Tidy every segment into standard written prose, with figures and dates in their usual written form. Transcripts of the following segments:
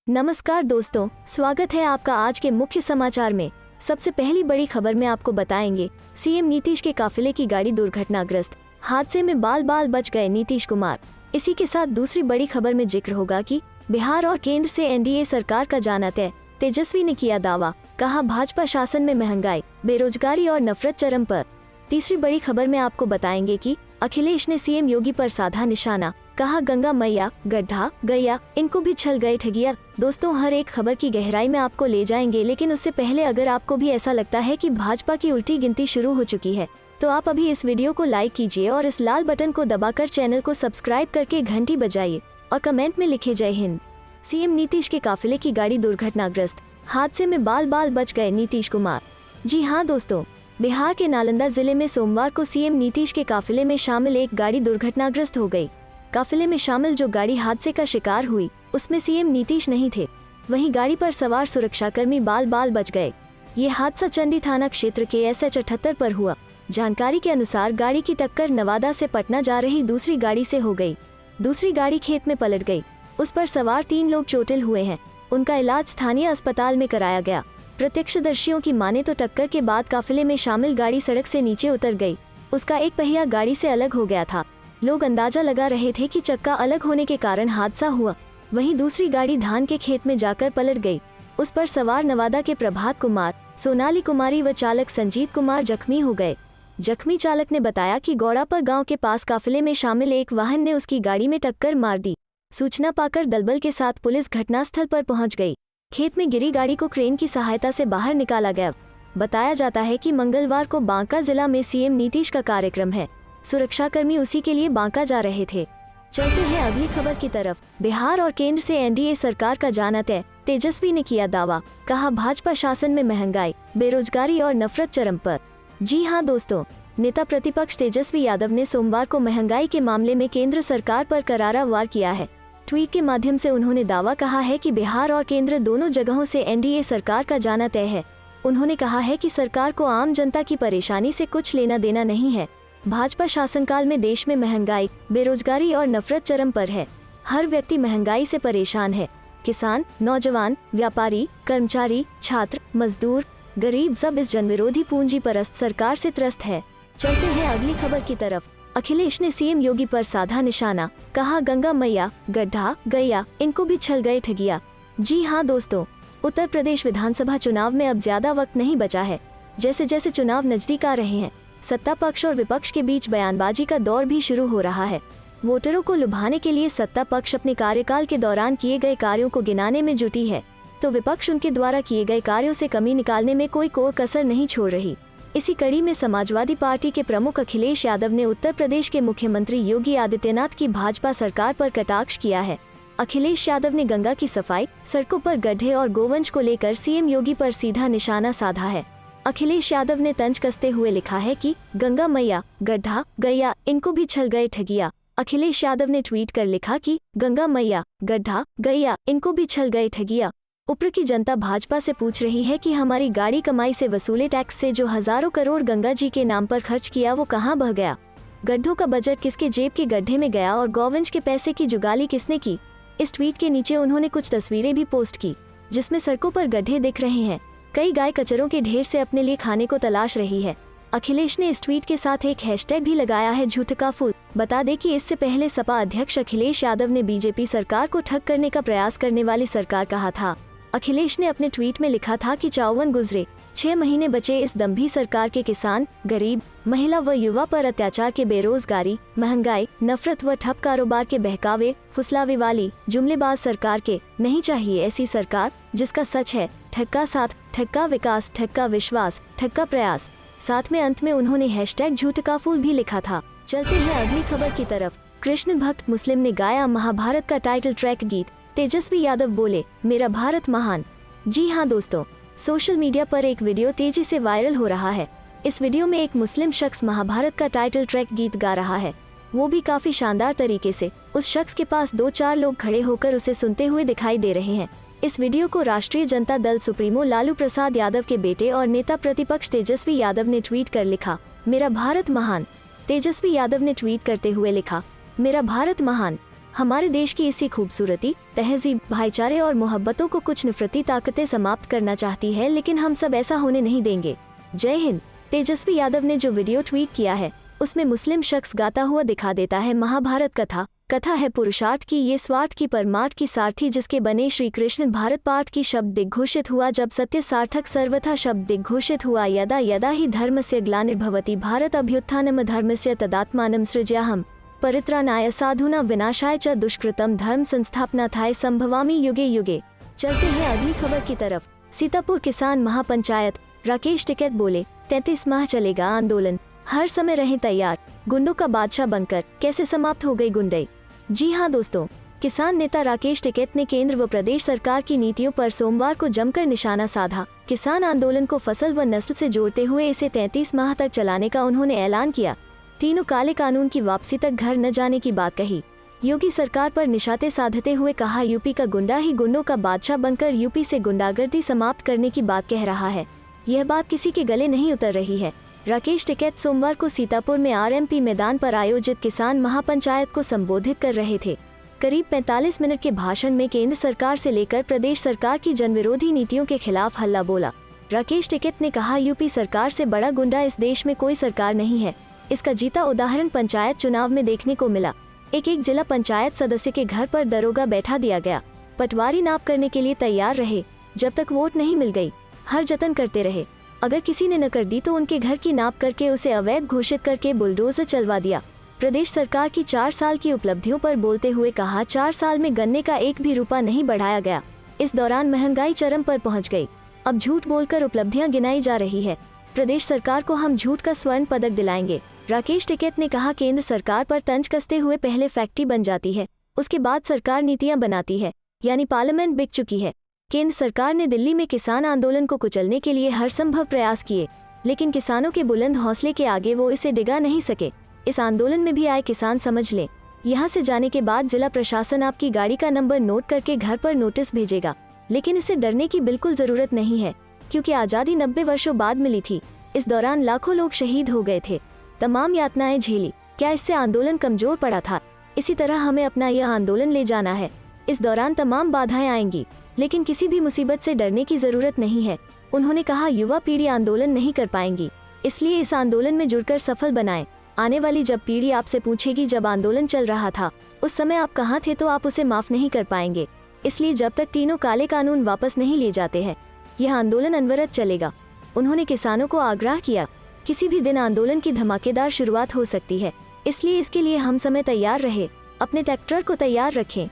नमस्कार दोस्तों, स्वागत है आपका आज के मुख्य समाचार में। सबसे पहली बड़ी खबर में आपको बताएंगे, सीएम नीतीश के काफिले की गाड़ी दुर्घटनाग्रस्त, हादसे में बाल बाल बच गए नीतीश कुमार। इसी के साथ दूसरी बड़ी खबर में जिक्र होगा कि बिहार और केंद्र से एनडीए सरकार का जाना तय, तेजस्वी ने किया दावा, कहा भाजपा शासन में महंगाई, बेरोजगारी और नफरत चरम पर। तीसरी बड़ी खबर में आपको बताएंगे कि अखिलेश ने सीएम योगी पर साधा निशाना, कहा गंगा मैया, गड्ढा, गैया, इनको भी छल गए ठगिया। दोस्तों, हर एक खबर की गहराई में आपको ले जाएंगे, लेकिन उससे पहले अगर आपको भी ऐसा लगता है कि भाजपा की उल्टी गिनती शुरू हो चुकी है, तो आप अभी इस वीडियो को लाइक कीजिए और इस लाल बटन को दबाकर चैनल को सब्सक्राइब करके घंटी बजाइए और कमेंट में लिखे जय हिंद। सीएम नीतीश के काफिले की गाड़ी दुर्घटनाग्रस्त, हादसे में बाल बाल बच गए नीतीश कुमार। जी हाँ दोस्तों, बिहार के नालंदा जिले में सोमवार को सीएम नीतीश के काफिले में शामिल एक गाड़ी दुर्घटनाग्रस्त हो गई। काफिले में शामिल जो गाड़ी हादसे का शिकार हुई, उसमें सीएम नीतीश नहीं थे। वहीं गाड़ी पर सवार सुरक्षाकर्मी बाल बाल बच गए। ये हादसा चंडी थाना क्षेत्र के SH 78 पर हुआ। जानकारी के अनुसार गाड़ी की टक्कर नवादा से पटना जा रही दूसरी गाड़ी से हो गई। दूसरी गाड़ी खेत में पलट गई। उस पर सवार 3 लोग चोटिल हुए हैं। उनका इलाज स्थानीय अस्पताल में कराया गया। प्रत्यक्षदर्शियों की माने तो टक्कर के बाद काफिले में शामिल गाड़ी सड़क से नीचे उतर गई। उसका एक पहिया गाड़ी से अलग हो गया था। लोग अंदाजा लगा रहे थे कि चक्का अलग होने के कारण हादसा हुआ। वहीं दूसरी गाड़ी धान के खेत में जाकर पलट गई। उस पर सवार नवादा के प्रभात कुमार, सोनाली कुमारी व चालक संजीत कुमार जख्मी हो गए। जख्मी चालक ने बताया कि गौड़ापर गांव के पास काफिले में शामिल एक वाहन ने उसकी गाड़ी में टक्कर मार दी। सूचना पाकर दलबल के साथ पुलिस घटनास्थल पर पहुंच गई। खेत में गिरी गाड़ी को क्रेन की सहायता से बाहर निकाला गया। बताया जाता है कि मंगलवार को बांका जिला में सीएम नीतीश का कार्यक्रम है। सुरक्षाकर्मी उसी के लिए बांका जा रहे थे। चलते हैं अगली खबर की तरफ। बिहार और केंद्र से एनडीए सरकार का जाना तय, तेजस्वी ने किया दावा, कहा भाजपा शासन में महंगाई, बेरोजगारी और नफरत चरम पर। जी हां दोस्तों, नेता प्रतिपक्ष तेजस्वी यादव ने सोमवार को महंगाई के मामले में केंद्र सरकार पर करारा वार किया है। ट्वीट के माध्यम से उन्होंने दावा कहा है कि बिहार और केंद्र दोनों जगहों से एनडीए सरकार का जाना तय है। उन्होंने कहा है कि सरकार को आम जनता की परेशानी से कुछ लेना देना नहीं है। भाजपा शासनकाल में देश में महंगाई, बेरोजगारी और नफरत चरम पर है। हर व्यक्ति महंगाई से परेशान है। किसान, नौजवान, व्यापारी, कर्मचारी, छात्र, मजदूर, गरीब सब इस जनविरोधी पूंजी परस्त सरकार से त्रस्त है। चलते हैं अगली खबर की तरफ। अखिलेश ने सीएम योगी पर साधा निशाना, कहा गंगा मैया, गड्ढा, गैया, इनको भी छल गए ठगिया। जी हाँ दोस्तों, उत्तर प्रदेश विधानसभा चुनाव में अब ज्यादा वक्त नहीं बचा है। जैसे जैसे चुनाव नजदीक आ रहे हैं, सत्ता पक्ष और विपक्ष के बीच बयानबाजी का दौर भी शुरू हो रहा है। वोटरों को लुभाने के लिए सत्ता पक्ष अपने कार्यकाल के दौरान किए गए कार्यों को गिनाने में जुटी है, तो विपक्ष उनके द्वारा किए गए कार्यों से कमी निकालने में कोई कसर नहीं छोड़ रही। इसी कड़ी में समाजवादी पार्टी के प्रमुख अखिलेश यादव ने उत्तर प्रदेश के मुख्यमंत्री योगी आदित्यनाथ की भाजपा सरकार पर कटाक्ष किया है। अखिलेश यादव ने गंगा की सफाई, सड़कों पर गड्ढे और गोवंश को लेकर सीएम योगी पर सीधा निशाना साधा है। अखिलेश यादव ने तंज कसते हुए लिखा है कि गंगा मैया, गड्ढा, गैया, इनको भी छल गए ठगिया। अखिलेश यादव ने ट्वीट कर लिखा कि गंगा मैया, गड्ढा, गैया, इनको भी छल गए ठगिया। ऊपर की जनता भाजपा से पूछ रही है कि हमारी गाड़ी कमाई से वसूले टैक्स से जो हजारों करोड़ गंगा जी के नाम पर खर्च किया वो कहाँ बह गया? गड्ढों का बजट किसके जेब के गड्ढे में गया और गौवंश के पैसे की जुगाली किसने की? इस ट्वीट के नीचे उन्होंने कुछ तस्वीरें भी पोस्ट की, जिसमें सड़कों पर गड्ढे दिख रहे हैं। कई गाय कचरों के ढेर से अपने लिए खाने को तलाश रही है। अखिलेश ने इस ट्वीट के साथ एक हैशटैग भी लगाया है, झूठका फूल। बता दें कि इससे पहले सपा अध्यक्ष अखिलेश यादव ने बीजेपी सरकार को ठग करने का प्रयास करने वाली सरकार कहा था। अखिलेश ने अपने ट्वीट में लिखा था कि 54 गुजरे, 6 महीने बचे इस दम्भी सरकार के किसान, गरीब, महिला व युवा पर अत्याचार के बेरोजगारी, महंगाई, नफरत व ठप कारोबार के बहकावे, फुसलावे वाली जुमलेबाज सरकार के नहीं चाहिए ऐसी सरकार जिसका सच है ठक्का साथ, ठक्का विकास, ठक्का विश्वास, ठक्का प्रयास। साथ में अंत में उन्होंने हैशटैग झूठका फूल भी लिखा था। चलते हैं अगली खबर की तरफ। कृष्ण भक्त मुस्लिम ने गाया महाभारत का टाइटल ट्रैक गीत, तेजस्वी यादव बोले मेरा भारत महान। जी हाँ दोस्तों, सोशल मीडिया पर एक वीडियो तेजी से वायरल हो रहा है। इस वीडियो में एक मुस्लिम शख्स महाभारत का टाइटल ट्रैक गीत गा रहा है, वो भी काफी शानदार तरीके से। उस शख्स के पास 2-4 लोग खड़े होकर उसे सुनते हुए दिखाई दे रहे हैं। इस वीडियो को राष्ट्रीय जनता दल सुप्रीमो लालू प्रसाद यादव के बेटे और नेता प्रतिपक्ष तेजस्वी यादव ने ट्वीट कर लिखा, मेरा भारत महान। तेजस्वी यादव ने ट्वीट करते हुए लिखा, मेरा भारत महान। हमारे देश की इसी खूबसूरती, तहजीब, भाईचारे और मोहब्बतों को कुछ नफरती ताकतें समाप्त करना चाहती है, लेकिन हम सब ऐसा होने नहीं देंगे। जय हिंद। तेजस्वी यादव ने जो वीडियो ट्वीट किया है उसमें मुस्लिम शख्स गाता हुआ दिखा देता है महाभारत कथा। कथा है पुरुषार्थ की, ये स्वार्थ की परमार्थ की सारथी जिसके बने श्री कृष्ण। भारत पाठ की शब्द दिग्घोषित हुआ जब सत्य सार्थक सर्वथा शब्द दिग्घोषित हुआ। यदा यदा ही धर्मस्य ग्लानिर्भवति भारत अभ्युत्थानम धर्मस्य तदात्मानं सृज्याहम् परित्राणाय साधूनां विनाशाय च दुष्कृतम धर्म संस्थापनार्थाय संभवामि युगे युगे। चलते हैं अगली खबर की तरफ। सीतापुर किसान महापंचायत, राकेश टिकैत बोले 33 माह चलेगा आंदोलन, हर समय रहें तैयार, गुंडों का बादशाह बनकर। कैसे समाप्त हो गई गुंडाई? जी हां दोस्तों, किसान नेता राकेश टिकैत ने केंद्र व प्रदेश सरकार की नीतियों पर सोमवार को जमकर निशाना साधा। किसान आंदोलन को फसल व नस्ल से जोड़ते हुए इसे 33 माह तक चलाने का उन्होंने ऐलान किया। तीनों काले कानून की वापसी तक घर न जाने की बात कही। योगी सरकार पर निशाते साधते हुए कहा, यूपी का गुंडा ही गुंडों का बादशाह बनकर यूपी से गुंडागर्दी समाप्त करने की बात कह रहा है। यह बात किसी के गले नहीं उतर रही है। राकेश टिकैत सोमवार को सीतापुर में आरएमपी मैदान पर आयोजित किसान महापंचायत को संबोधित कर रहे थे। करीब 45 मिनट के भाषण में केंद्र सरकार से लेकर प्रदेश सरकार की जनविरोधी नीतियों के खिलाफ हल्ला बोला। राकेश टिकैत ने कहा, यूपी सरकार से बड़ा गुंडा इस देश में कोई सरकार नहीं है। इसका जीता उदाहरण पंचायत चुनाव में देखने को मिला। एक जिला पंचायत सदस्य के घर पर दरोगा बैठा दिया गया। पटवारी नाप करने के लिए तैयार रहे, जब तक वोट नहीं मिल गई हर जतन करते रहे। अगर किसी ने न कर दी तो उनके घर की नाप करके उसे अवैध घोषित करके बुलडोजर चलवा दिया। प्रदेश सरकार की 4 साल की उपलब्धियों पर बोलते हुए कहा, 4 साल में गन्ने का एक भी रुपया नहीं बढ़ाया गया। इस दौरान महंगाई चरम पर पहुंच गई। अब झूठ बोलकर उपलब्धियां गिनाई जा रही है। प्रदेश सरकार को हम झूठ का स्वर्ण पदक दिलाएंगे। राकेश टिकैत ने कहा, केंद्र सरकार पर तंज कसते हुए पहले फैक्ट्री बन जाती है, उसके बाद सरकार नीतियां बनाती है, यानी पार्लियामेंट बिक चुकी है। केंद्र सरकार ने दिल्ली में किसान आंदोलन को कुचलने के लिए हर संभव प्रयास किए, लेकिन किसानों के बुलंद हौसले के आगे वो इसे डिगा नहीं सके। इस आंदोलन में भी आए किसान समझ लें, यहाँ से जाने के बाद जिला प्रशासन आपकी गाड़ी का नंबर नोट करके घर पर नोटिस भेजेगा। लेकिन इससे डरने की बिल्कुल जरूरत नहीं है, क्योंकि आज़ादी 90 वर्षों बाद मिली थी। इस दौरान लाखों लोग शहीद हो गए थे, तमाम यातनाएं झेली। क्या इससे आंदोलन कमजोर पड़ा था? इसी तरह हमें अपना यह आंदोलन ले जाना है। इस दौरान तमाम बाधाएं आएंगी, लेकिन किसी भी मुसीबत से डरने की जरूरत नहीं है। उन्होंने कहा, युवा पीढ़ी आंदोलन नहीं कर पाएंगी, इसलिए इस आंदोलन में जुड़कर सफल बनाएं। आने वाली जब पीढ़ी आपसे पूछेगी जब आंदोलन चल रहा था उस समय आप कहाँ थे, तो आप उसे माफ नहीं कर पाएंगे। इसलिए जब तक तीनों काले कानून वापस नहीं लिए जाते हैं यह आंदोलन अनवरत चलेगा। उन्होंने किसानों को आग्रह किया, किसी भी दिन आंदोलन की धमाकेदार शुरुआत हो सकती है, इसलिए इसके लिए हम समय तैयार रहे, अपने ट्रैक्टर को तैयार रखें।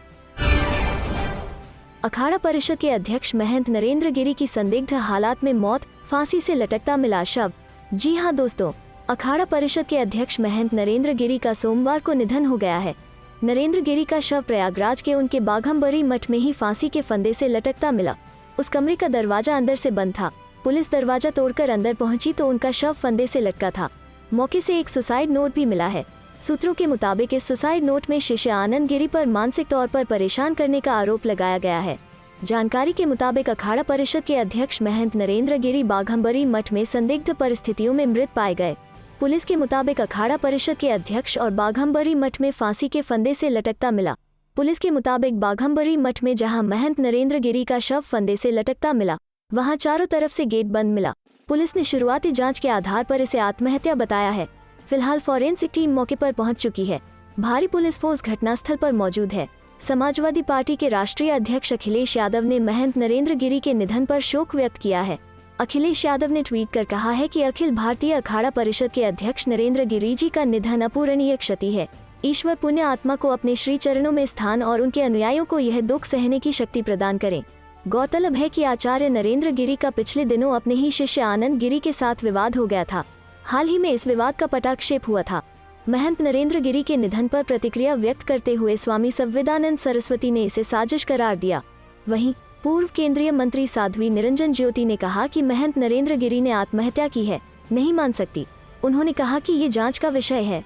अखाड़ा परिषद के अध्यक्ष महंत नरेंद्र गिरी की संदिग्ध हालात में मौत, फांसी से लटकता मिला शव। जी हां दोस्तों, अखाड़ा परिषद के अध्यक्ष महंत नरेंद्र गिरी का सोमवार को निधन हो गया है। नरेंद्र गिरी का शव प्रयागराज के उनके बाघम्बरी मठ में ही फांसी के फंदे से लटकता मिला। उस कमरे का दरवाजा अंदर से बंद था। पुलिस दरवाजा तोड़कर अंदर पहुंची तो उनका शव फंदे से लटका था। मौके से एक सुसाइड नोट भी मिला है। सूत्रों के मुताबिक इस सुसाइड नोट में शिष्य आनंद गिरी पर मानसिक तौर पर परेशान करने का आरोप लगाया गया है। जानकारी के मुताबिक अखाड़ा परिषद के अध्यक्ष महंत नरेंद्र गिरी बाघम्बरी मठ में संदिग्ध परिस्थितियों में मृत पाए गए। पुलिस के मुताबिक अखाड़ा परिषद के अध्यक्ष और बाघम्बरी मठ में फांसी के फंदे से लटकता मिला। पुलिस के मुताबिक बाघम्बरी मठ में जहां महंत नरेंद्र गिरी का शव फंदे से लटकता मिला वहां चारों तरफ से गेट बंद मिला। पुलिस ने शुरुआती जांच के आधार पर इसे आत्महत्या बताया है। फिलहाल फॉरेंसिक टीम मौके पर पहुंच चुकी है। भारी पुलिस फोर्स घटनास्थल पर मौजूद है। समाजवादी पार्टी के राष्ट्रीय अध्यक्ष अखिलेश यादव ने महंत नरेंद्र गिरी के निधन पर शोक व्यक्त किया है। अखिलेश यादव ने ट्वीट कर कहा है कि अखिल भारतीय अखाड़ा परिषद के अध्यक्ष नरेंद्र गिरी जी का निधन अपूरणीय क्षति है। ईश्वर पुण्य आत्मा को अपने श्री चरणों में स्थान और उनके अनुयायियों को यह दुख सहने की शक्ति प्रदान करें। गौरतलब है कि आचार्य नरेंद्र गिरी का पिछले दिनों अपने ही शिष्य आनंद गिरी के साथ विवाद हो गया था। हाल ही में इस विवाद का पटाक्षेप हुआ था। महंत नरेंद्र गिरी के निधन पर प्रतिक्रिया व्यक्त करते हुए स्वामी संविदानंद सरस्वती ने इसे साजिश करार दिया। वहीं पूर्व केंद्रीय मंत्री साध्वी निरंजन ज्योति ने कहा कि महंत नरेंद्र गिरी ने आत्महत्या की है, नहीं मान सकती। उन्होंने कहा कि ये जांच का विषय है।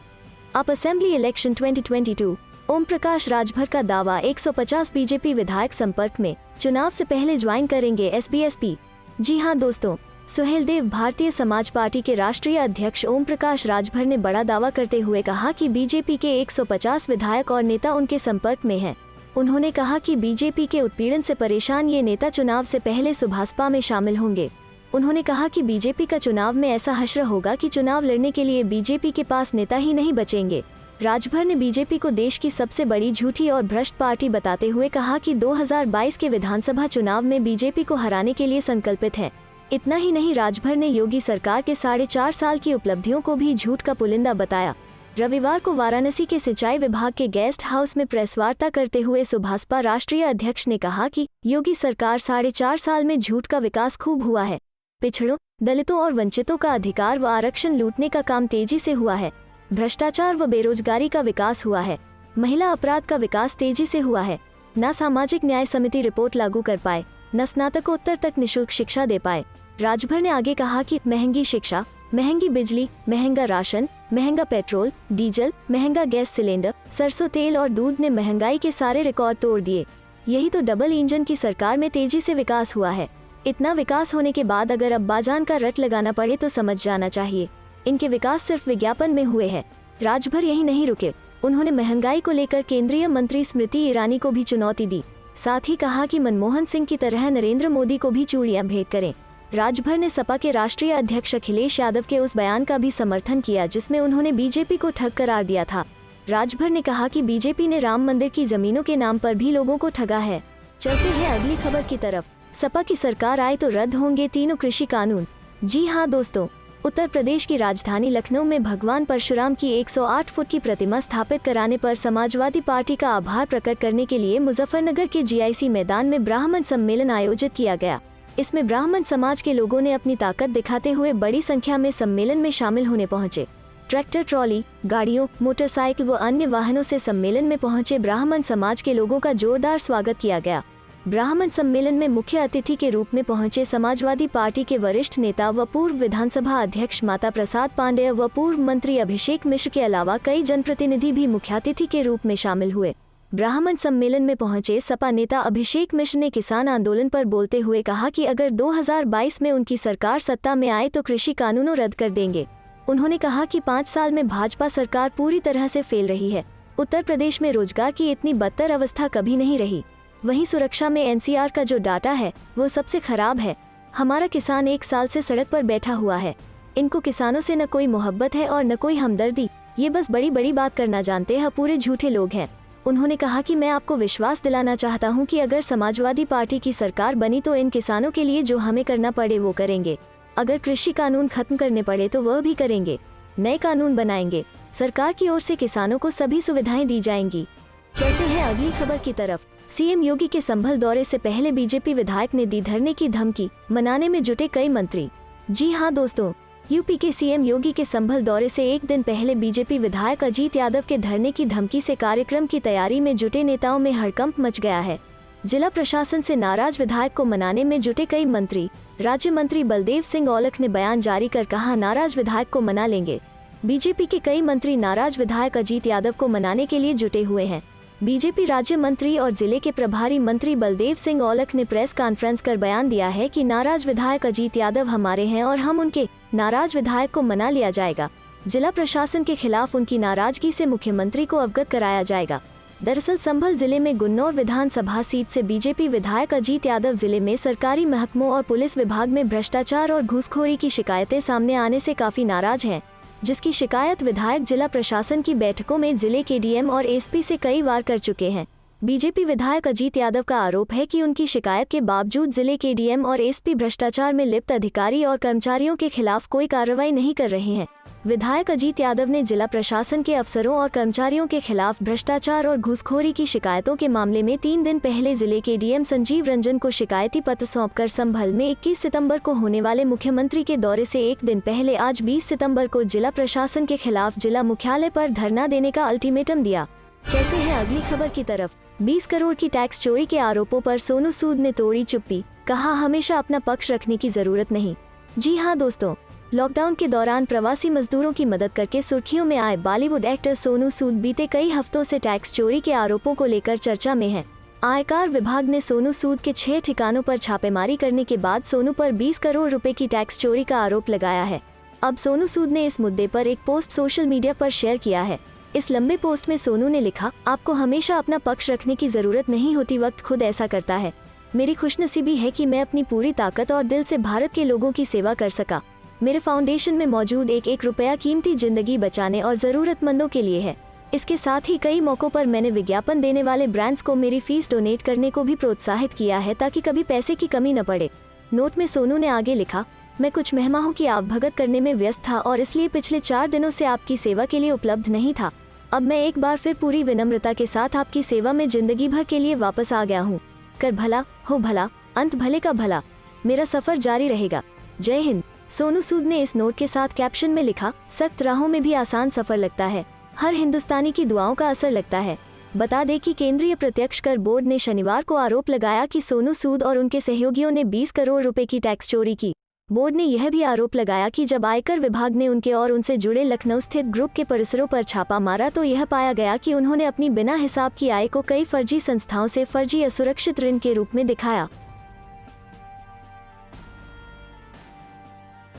अब असेंबली इलेक्शन 2022, ओम प्रकाश राजभर का दावा, 150 बीजेपी विधायक संपर्क में, चुनाव से पहले ज्वाइन करेंगे एसबीएसपी। जी हां दोस्तों, सुहेलदेव। भारतीय समाज पार्टी के राष्ट्रीय अध्यक्ष ओम प्रकाश राजभर ने बड़ा दावा करते हुए कहा कि बीजेपी के 150 विधायक और नेता उनके संपर्क में हैं। उन्होंने कहा कि बीजेपी के उत्पीड़न से परेशान ये नेता चुनाव से पहले सुभासपा में शामिल होंगे। उन्होंने कहा कि बीजेपी का चुनाव में ऐसा हश्र होगा कि चुनाव लड़ने के लिए बीजेपी के पास नेता ही नहीं बचेंगे। राजभर ने बीजेपी को देश की सबसे बड़ी झूठी और भ्रष्ट पार्टी बताते हुए कहा कि 2022 के विधानसभा चुनाव में बीजेपी को हराने के लिए संकल्पित है। इतना ही नहीं, राजभर ने योगी सरकार के 4.5 साल की उपलब्धियों को भी झूठ का पुलिंदा बताया। रविवार को वाराणसी के सिंचाई विभाग के गेस्ट हाउस में प्रेस वार्ता करते हुए सुभासपा राष्ट्रीय अध्यक्ष ने कहा कि योगी सरकार 4.5 साल में झूठ का विकास खूब हुआ है। पिछड़ों, दलितों और वंचितों का अधिकार व आरक्षण लूटने का काम तेजी से हुआ है। भ्रष्टाचार व बेरोजगारी का विकास हुआ है। महिला अपराध का विकास तेजी से हुआ है। न सामाजिक न्याय समिति रिपोर्ट लागू कर पाए, न स्नातकोत्तर तक निःशुल्क शिक्षा दे पाए। राजभर ने आगे कहा कि महंगी शिक्षा, महंगी बिजली, महंगा राशन, महंगा पेट्रोल, डीजल, महंगा गैस सिलेंडर, सरसों तेल और दूध ने महंगाई के सारे रिकॉर्ड तोड़ दिए। यही तो डबल इंजन की सरकार में तेजी से विकास हुआ है। इतना विकास होने के बाद अगर अब्बाजान का रट लगाना पड़े तो समझ जाना चाहिए, इनके विकास सिर्फ विज्ञापन में हुए हैं। राजभर यही नहीं रुके, उन्होंने महंगाई को लेकर केंद्रीय मंत्री स्मृति ईरानी को भी चुनौती दी। साथ ही कहा कि मनमोहन सिंह की तरह नरेंद्र मोदी को भी चूड़ियां भेंट करें। राजभर ने सपा के राष्ट्रीय अध्यक्ष अखिलेश यादव के उस बयान का भी समर्थन किया जिसमें उन्होंने बीजेपी को ठग करार दिया था। राजभर ने कहा कि बीजेपी ने राम मंदिर की जमीनों के नाम पर भी लोगों को ठगा है। चलते हैं अगली खबर की तरफ। सपा की सरकार आए तो रद्द होंगे तीनों कृषि कानून। जी हां दोस्तों, उत्तर प्रदेश की राजधानी लखनऊ में भगवान परशुराम की 108 फुट की प्रतिमा स्थापित कराने पर समाजवादी पार्टी का आभार प्रकट करने के लिए मुजफ्फरनगर के जीआईसी मैदान में ब्राह्मण सम्मेलन आयोजित किया गया। इसमें ब्राह्मण समाज के लोगों ने अपनी ताकत दिखाते हुए बड़ी संख्या में सम्मेलन में शामिल होने पहुंचे। ट्रैक्टर, ट्रॉली, गाड़ियों, मोटरसाइकिल व अन्य वाहनों से सम्मेलन में पहुंचे ब्राह्मण समाज के लोगों का जोरदार स्वागत किया गया। ब्राह्मण सम्मेलन में मुख्य अतिथि के रूप में पहुंचे समाजवादी पार्टी के वरिष्ठ नेता व पूर्व विधानसभा अध्यक्ष माता प्रसाद पांडेय व पूर्व मंत्री अभिषेक मिश्र के अलावा कई जनप्रतिनिधि भी मुख्यातिथि के रूप में शामिल हुए। ब्राह्मण सम्मेलन में पहुंचे सपा नेता अभिषेक मिश्र ने किसान आंदोलन पर बोलते हुए कहा कि अगर 2022 में उनकी सरकार सत्ता में आए तो कृषि कानूनों रद्द कर देंगे। उन्होंने कहा कि 5 साल में भाजपा सरकार पूरी तरह से फेल रही है। उत्तर प्रदेश में रोजगार की इतनी बदतर अवस्था कभी नहीं रही। वहीं सुरक्षा में एनसीआर का जो डाटा है वो सबसे खराब है। हमारा किसान 1 साल से सड़क पर बैठा हुआ है। इनको किसानों से न कोई मोहब्बत है और न कोई हमदर्दी। ये बस बड़ी बड़ी बात करना जानते हैं, पूरे झूठे लोग हैं। उन्होंने कहा कि मैं आपको विश्वास दिलाना चाहता हूं कि अगर समाजवादी पार्टी की सरकार बनी तो इन किसानों के लिए जो हमें करना पड़े वो करेंगे। अगर कृषि कानून खत्म करने पड़े तो वह भी करेंगे। नए कानून बनाएंगे। सरकार की ओर से किसानों को सभी सुविधाएं दी जाएंगी। चलते हैं अगली खबर की तरफ। सीएम योगी के संभल दौरे से पहले बीजेपी विधायक ने दी धरने की धमकी, मनाने में जुटे कई मंत्री। जी हां दोस्तों, यूपी के सीएम योगी के संभल दौरे से एक दिन पहले बीजेपी विधायक अजीत यादव के धरने की धमकी से कार्यक्रम की तैयारी में जुटे नेताओं में हड़कंप मच गया है। जिला प्रशासन से नाराज विधायक को मनाने में जुटे कई मंत्री। राज्य मंत्री बलदेव सिंह औलख ने बयान जारी कर कहा, नाराज विधायक को मना लेंगे। बीजेपी के कई मंत्री नाराज विधायक अजीत यादव को मनाने के लिए जुटे हुए हैं। बीजेपी राज्य मंत्री और जिले के प्रभारी मंत्री बलदेव सिंह औलख ने प्रेस कॉन्फ्रेंस कर बयान दिया है कि नाराज विधायक अजीत यादव हमारे हैं और हम उनके नाराज विधायक को मना लिया जाएगा। जिला प्रशासन के खिलाफ उनकी नाराजगी से मुख्यमंत्री को अवगत कराया जाएगा। दरअसल संभल जिले में गुन्नौर विधानसभा सीट से बीजेपी विधायक अजीत यादव जिले में सरकारी महकमों और पुलिस विभाग में भ्रष्टाचार और घूसखोरी की शिकायतें सामने आने से काफी नाराज हैं, जिसकी शिकायत विधायक जिला प्रशासन की बैठकों में जिले के डीएम और एसपी से कई बार कर चुके हैं। बीजेपी विधायक अजीत यादव का आरोप है कि उनकी शिकायत के बावजूद जिले के डीएम और एसपी भ्रष्टाचार में लिप्त अधिकारी और कर्मचारियों के खिलाफ कोई कार्रवाई नहीं कर रहे हैं। विधायक अजीत यादव ने जिला प्रशासन के अफसरों और कर्मचारियों के खिलाफ भ्रष्टाचार और घूसखोरी की शिकायतों के मामले में 3 दिन पहले जिले के डीएम संजीव रंजन को शिकायती पत्र सौंपकर संभल में 21 सितंबर को होने वाले मुख्यमंत्री के दौरे से एक दिन पहले आज 20 सितंबर को जिला प्रशासन के खिलाफ जिला मुख्यालय पर धरना देने का अल्टीमेटम दिया। चलते हैं अगली खबर की तरफ। 20 करोड़ की टैक्स चोरी के आरोपों पर सोनू सूद ने तोड़ी चुप्पी, कहा हमेशा अपना पक्ष रखने की जरूरत नहीं। जी हां दोस्तों, लॉकडाउन के दौरान प्रवासी मजदूरों की मदद करके सुर्खियों में आए बॉलीवुड एक्टर सोनू सूद बीते कई हफ्तों से टैक्स चोरी के आरोपों को लेकर चर्चा में हैं। आयकर विभाग ने सोनू सूद के 6 ठिकानों पर छापेमारी करने के बाद सोनू पर 20 करोड़ रुपए की टैक्स चोरी का आरोप लगाया है। अब सोनू सूद ने इस मुद्दे पर एक पोस्ट सोशल मीडिया पर शेयर किया है। इस लंबे पोस्ट में सोनू ने लिखा, आपको हमेशा अपना पक्ष रखने की जरूरत नहीं होती, वक्त खुद ऐसा करता है। मेरी खुशनसीबी है कि मैं अपनी पूरी ताकत और दिल से भारत के लोगों की सेवा कर सका। मेरे फाउंडेशन में मौजूद एक रुपया कीमती जिंदगी बचाने और जरूरतमंदों के लिए है। इसके साथ ही कई मौकों पर मैंने विज्ञापन देने वाले ब्रांड्स को मेरी फीस डोनेट करने को भी प्रोत्साहित किया है ताकि कभी पैसे की कमी न पड़े। नोट में सोनू ने आगे लिखा, मैं कुछ मेहमानों की आवभगत करने में व्यस्त था और इसलिए पिछले 4 दिनों से आपकी सेवा के लिए उपलब्ध नहीं था। अब मैं एक बार फिर पूरी विनम्रता के साथ आपकी सेवा में जिंदगी भर के लिए वापस आ गया हूँ। कर भला हो भला, अंत भले का भला। मेरा सफर जारी रहेगा। जय हिंद। सोनू सूद ने इस नोट के साथ कैप्शन में लिखा, सख्त राहों में भी आसान सफर लगता है, हर हिंदुस्तानी की दुआओं का असर लगता है। बता दें कि केंद्रीय प्रत्यक्ष कर बोर्ड ने शनिवार को आरोप लगाया कि सोनू सूद और उनके सहयोगियों ने 20 करोड़ रुपए की टैक्स चोरी की। बोर्ड ने यह भी आरोप लगाया कि जब आयकर विभाग ने उनके और उनसे जुड़े लखनऊ स्थित ग्रुप के परिसरों पर छापा मारा तो यह पाया गया कि उन्होंने अपनी बिना हिसाब की आय को कई फर्जी संस्थाओं से फर्जी असुरक्षित ऋण के रूप में दिखाया।